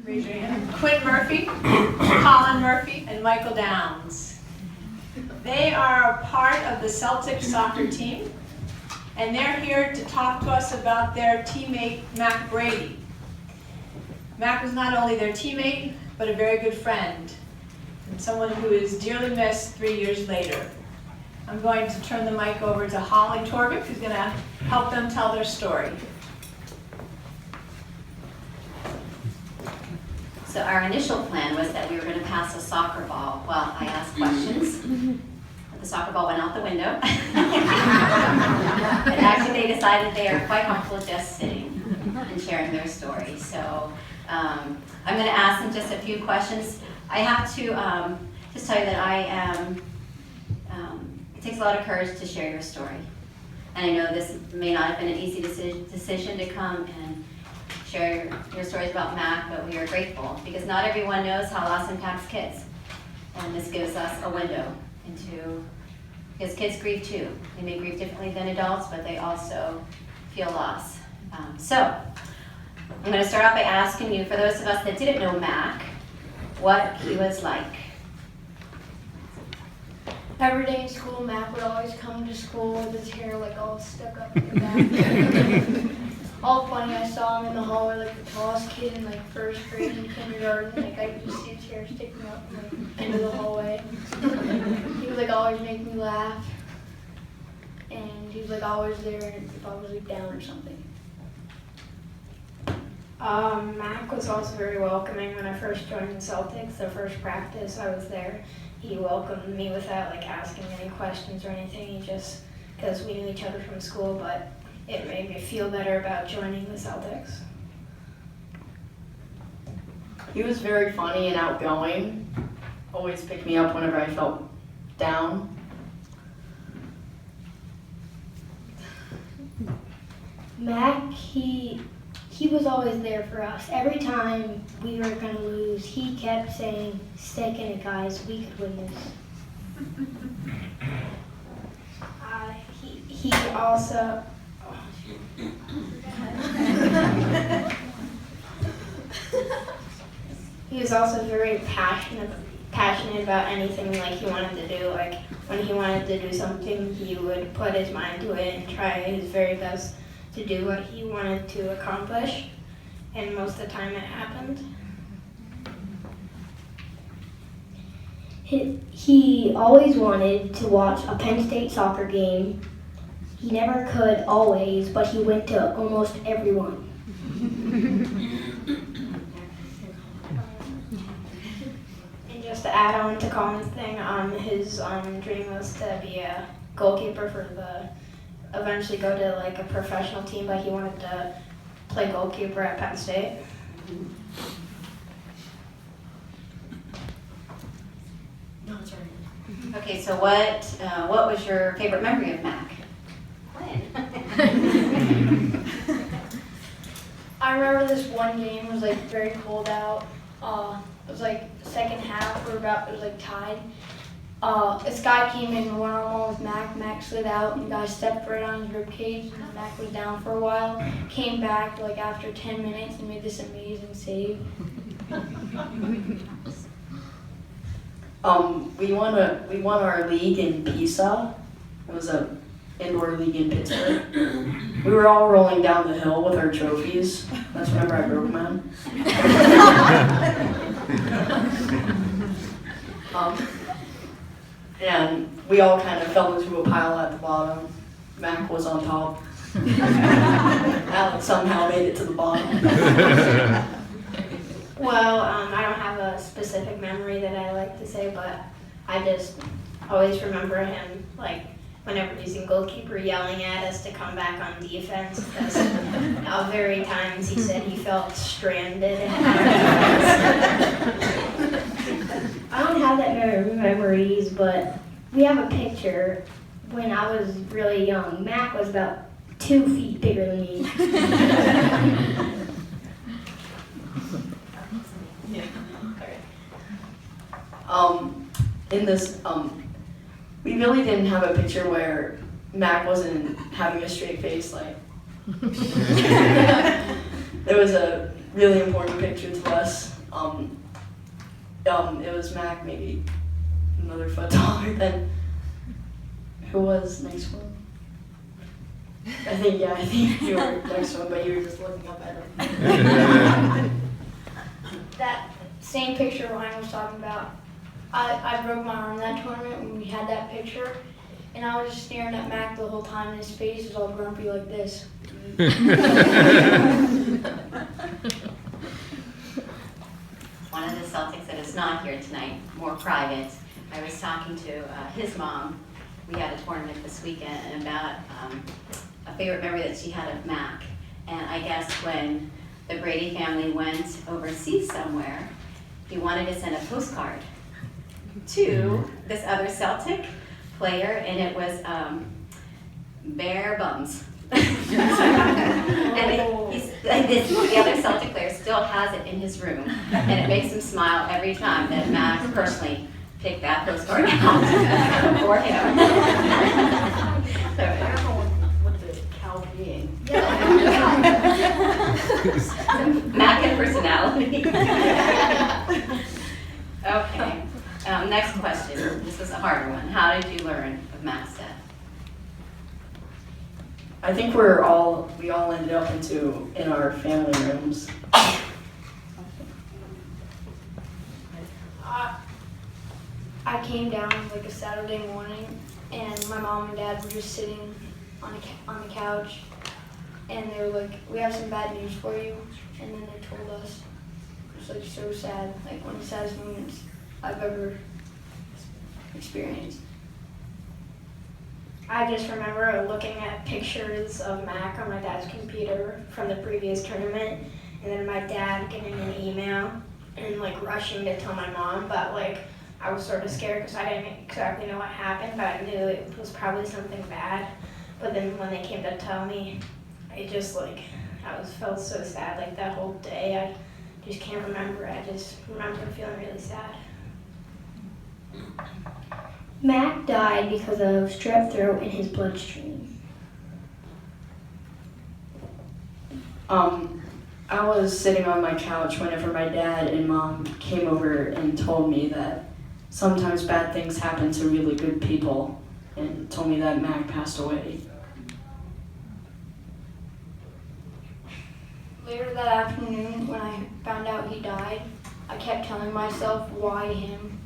Raise your hand. Quinn Murphy, Colin Murphy, and Michael Downs. They are a part of the Celtics soccer team, and they're here to talk to us about their teammate, Mack Brady. Mack was not only their teammate, but a very good friend, and someone who is dearly missed 3 years later. I'm going to turn the mic over to Holly Torvik, who's going to help them tell their story. So our initial plan was that we were going to pass a soccer ball while I asked questions. But the soccer ball went out the window. And actually they decided they are quite comfortable just sitting and sharing their story. So I'm going to ask them just a few questions. I have to just tell you that I am, it takes a lot of courage to share your story. And I know this may not have been an easy decision to come and share your stories about Mack, but we are grateful because not everyone knows how loss impacts kids. And this gives us a window into, because kids grieve too. They may grieve differently than adults, but they also feel loss. So I'm going to start off by asking you, for those of us that didn't know Mack, what he was like. Every day in school, Mack would always come to school with his hair like all stuck up in the back. All funny, I saw him in the hallway like the tallest kid in like first grade and kindergarten. Like I could just see his hair sticking up like into the hallway. He would like always make me laugh, and he was like always there if I was like down or something. Mack was also very welcoming when I first joined the Celtics. The first practice I was there, he welcomed me without like asking any questions or anything. He just, because we knew each other from school, but it made me feel better about joining the Celtics. He was very funny and outgoing. Always picked me up whenever I felt down. Mack, he was always there for us. Every time we were going to lose, he kept saying, "Stick in it, guys. We could win this." He also he was also very passionate about anything like he wanted to do. Like when he wanted to do something, he would put his mind to it and try his very best to do what he wanted to accomplish, and most of the time it happened. He always wanted to watch a Penn State soccer game. He never could always, but he went to almost everyone. And just to add on to Colin's thing, his dream was to be a goalkeeper eventually go to like a professional team, but he wanted to play goalkeeper at Penn State. Okay, so what was your favorite memory of Mack? I remember this one game, it was like very cold out. It was like the second half, it was like tied. This guy came in one-on-one with Mack. Mack slid out and the guy stepped right on his ribcage, and Mack was down for a while. Came back like after 10 minutes and made this amazing save. We won our league in Pisa. It was a indoor league in Pittsburgh. We were all rolling down the hill with our trophies. That's whenever I broke mine. And we all kind of fell into a pile at the bottom. Mack was on top. Alex somehow made it to the bottom. Well, I don't have a specific memory that I like to say, but I just always remember him, like, whenever he's in goalkeeper, yelling at us to come back on defense, because very times he said he felt stranded. I don't have that many memories, but we have a picture when I was really young. Mack was about 2 feet bigger than me. In this, we really didn't have a picture where Mack wasn't having a straight face. Like there was a really important picture to us. It was Mack, maybe another foot taller than who was next one. I think you were next one, but you were just looking up at him. That same picture Ryan was talking about, I broke my arm that tournament when we had that picture, and I was just staring at Mac the whole time, and his face was all grumpy like this. One of the Celtics that is not here tonight, more private, I was talking to his mom. We had a tournament this weekend about a favorite memory that she had of Mac. And I guess when the Brady family went overseas somewhere, he wanted to send a postcard to this other Celtic player, and it was bare bums. And the other Celtic player still has it in his room, and it makes him smile every time that Mac personally picked that postcard out for him. So I don't know what the cow being. Mac and personality. Okay. Next question. This was a harder one. How did you learn of Mac's death? I think we all ended up in our family rooms. I came down like a Saturday morning, and my mom and dad were just sitting on the couch, and they were like, "We have some bad news for you," and then they told us. It was like so sad, like one of the saddest moments I've ever experienced. I just remember looking at pictures of Mac on my dad's computer from the previous tournament, and then my dad getting an email and like rushing to tell my mom, but like I was sort of scared because I didn't exactly know what happened, but I knew it was probably something bad. But then when they came to tell me, I just like, felt so sad like that whole day. I just can't remember. I just remember feeling really sad. Mac died because of strep throat in his bloodstream. I was sitting on my couch whenever my dad and mom came over and told me that sometimes bad things happen to really good people, and told me that Mac passed away. Later that afternoon, when I found out he died, I kept telling myself, why him?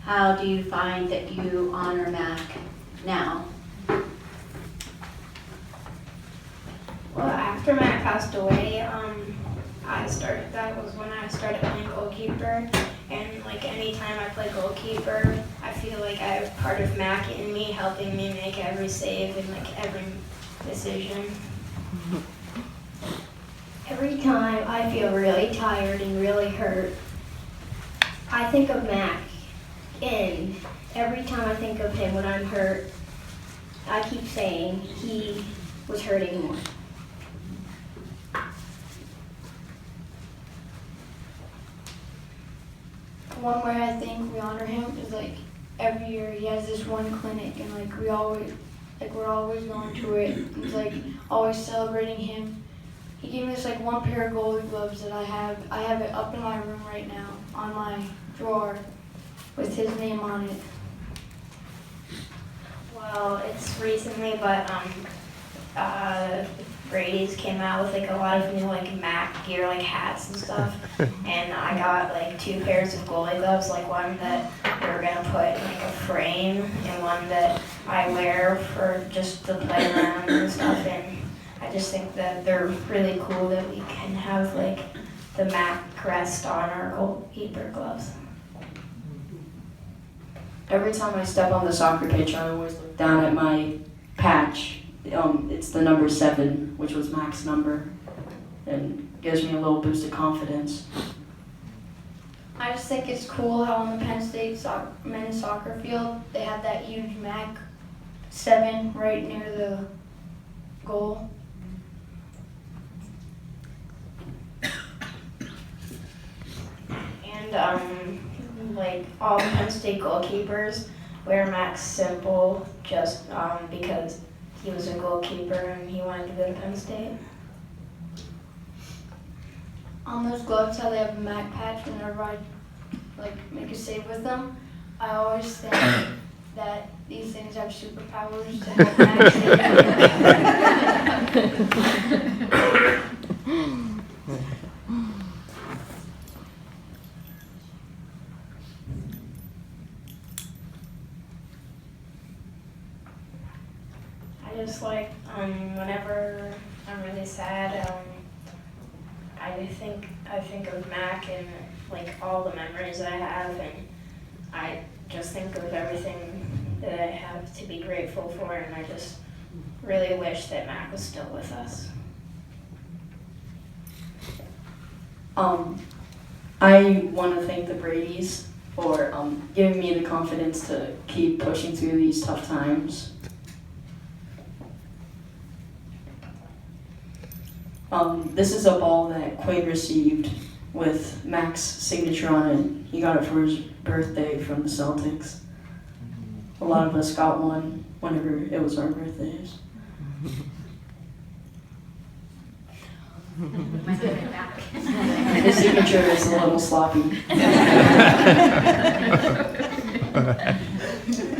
How do you find that you honor Mac now? Well, after Matt passed away, that was when I started playing goalkeeper, and like anytime I play goalkeeper, I feel like I have part of Mac in me, helping me make every save and like every decision. Every time I feel really tired and really hurt, I think of Mac. And every time I think of him when I'm hurt, I keep saying he was hurting more. One way I think we honor him is like every year he has this one clinic, and like we're always going to it. It's like always celebrating him. He gave me this like one pair of goalie gloves that I have. I have it up in my room right now on my drawer with his name on it. Well, it's recently, but Brady's came out with like a lot of new like Mac gear, like hats and stuff, and I got like 2 pairs of goalie gloves, like one that we were gonna put in like a frame, and one that I wear for just to play around and stuff. And I just think that they're really cool that we can have like the Mac crest on our goalkeeper gloves. Every time I step on the soccer pitch, I always look down at my patch. It's the number 7, which was Mac's number, and gives me a little boost of confidence. I just think it's cool how on the Penn State men's soccer field, they have that huge Mac 7 right near the goal. And like all Penn State goalkeepers wear Mack's simple just because he was a goalkeeper and he wanted to go to Penn State. On those gloves, how they have a Mack patch whenever I make a save with them, I always think that these things have superpowers to help Mack save. I just like whenever I'm really sad, I think of Mack and like all the memories I have, and I just think of everything that I have to be grateful for, and I just really wish that Mack was still with us. I want to thank the Bradys for giving me the confidence to keep pushing through these tough times. This is a ball that Quinn received with Mack's signature on it. He got it for his birthday from the Celtics. A lot of us got one whenever it was our birthdays. His signature is a little sloppy.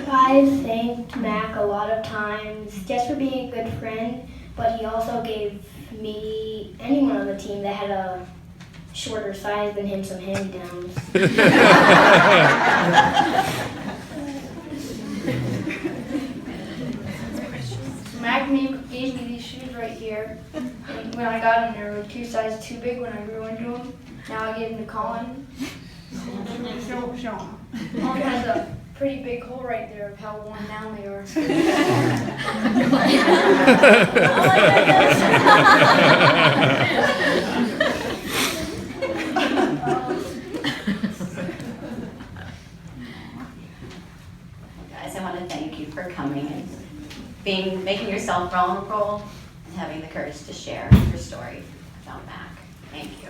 I thanked Mack a lot of times just for being a good friend, but he also gave me, anyone on the team that had a shorter size than him, some hand-me-downs. Mack gave me these shoes right here, and when I got them, they were 2 sizes too big when I grew into them. Now I gave them to Colin. Colin has a pretty big hole right there of how worn down they are. Guys, I want to thank you for coming and making yourself vulnerable and having the courage to share your story about Mack. Thank you.